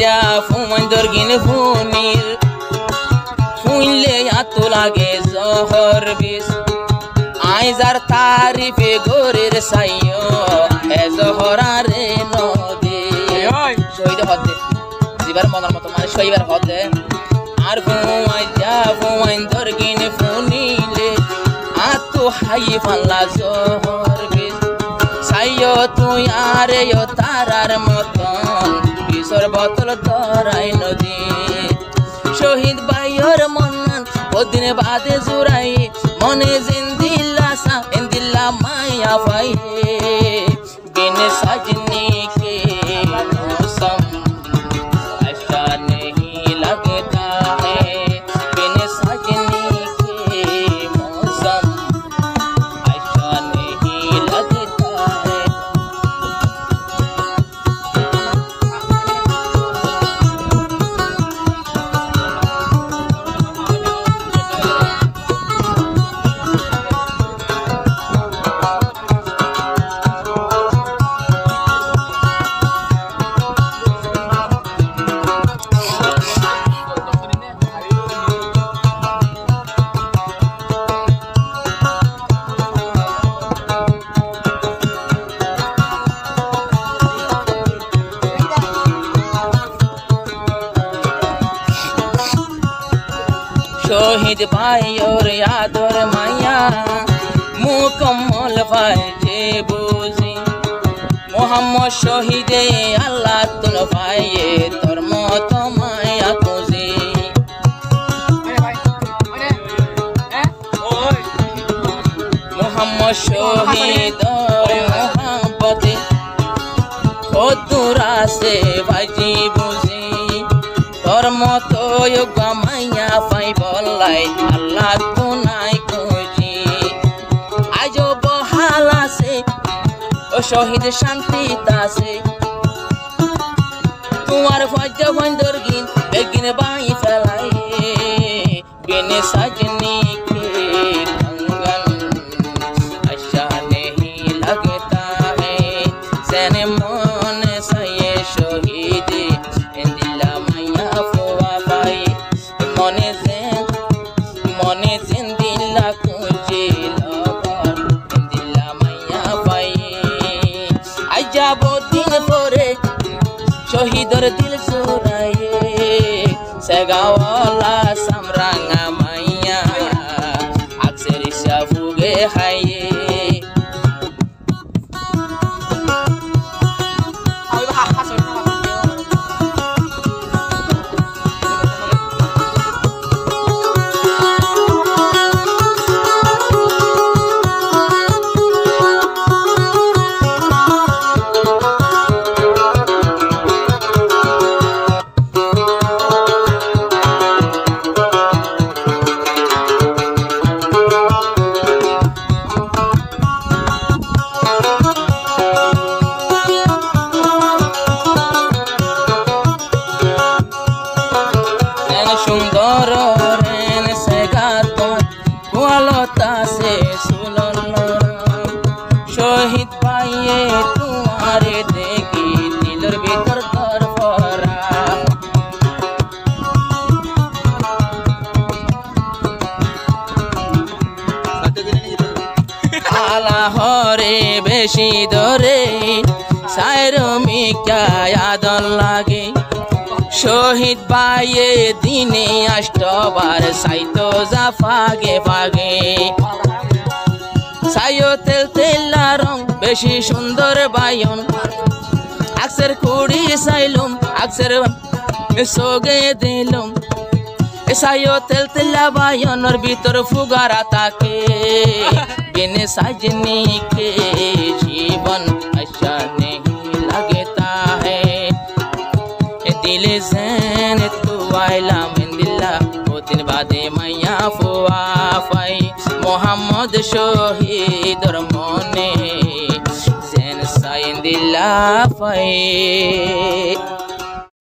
যা ফুমান দর্গিন ফুনির ফুনলে আতো লাগে জহর বিষ আইজার তারিফে গোরের সাইয় এ জহরারে নদী শহীদ হদে জিবার মনের মতো মানে শহীবার হদে আর ফুমাই যা ফুমান দর্গিন ফুনিলে আতো হাই ফাল্লা জহর বিষ সাইয় তুই আরে তারার মতন বিষর বোতল ধরাই নদী শহীদ ভাইয়ের মন্নান ওদিন বাদে জুড়াই মনে জিন্দিল্লা সা ইন্দিল্লা মায়া ভাই বিন সাজনি के मौसम ऐसा नहीं लगता है बिन सजनी के मौसम ऐसा नहीं लगता है शहीद भाई और यादर माया मुकम्मल फायजे बुझी मोहम्मद शहीद अल्लाह तुन भाई तोर मत माया खुजी मोहम्मद शहीद मोहब्बत खुदरा से भाजी बुझी তোর মতো মাইয়া পাই বলাই আল্লাহ তো নাই খুঁজি আজ বহাল আছে ও শহীদ শান্তি আছে তোমার ফজ বন্দর গিন বেগিন বাই ফেলাই বিনে সাজনি কে कंगन अच्छा नहीं लगता है सेने मन सये शहीद মনে জিন্দিল্লা খুঁজে লবণ দিল্লা মাইয়া পাই আই যাব দিন পরে শহীদর দিল জোড়াইয়ে সেগাওয়ালা সামরাঙ্গা মাইয়া আকসের ফুগে হাইয়ে সুন্দর রেন সে গাত গোয়ালতা সে সুলন শহীদ পাইয়ে তোমারে দেখি দিলের ভিতর তোর ভরা আলা হরে বেশি ধরে সায়রমি আদল লাগে শহীদ ভাইয়ে দিনে আষ্টবার সাইতো যা ফাগে ফাগে সাইও তেল তেলা রং বেশি সুন্দর বায়ন আকসের কুড়ি সাইলুম আকসের সোগে দিলুম সাইও তেল তেলা বায়নর ভিতর ফুগারা তাকে বিনে সাজনি কে জীবন अच्छा नहीं लगता है दिल ज़ैन तू आइला मिन दिल्ला वो दिन बादे मैया फुआ फाई मोहम्मद शहीद और मोने ज़ैन साइन दिल्ला फाई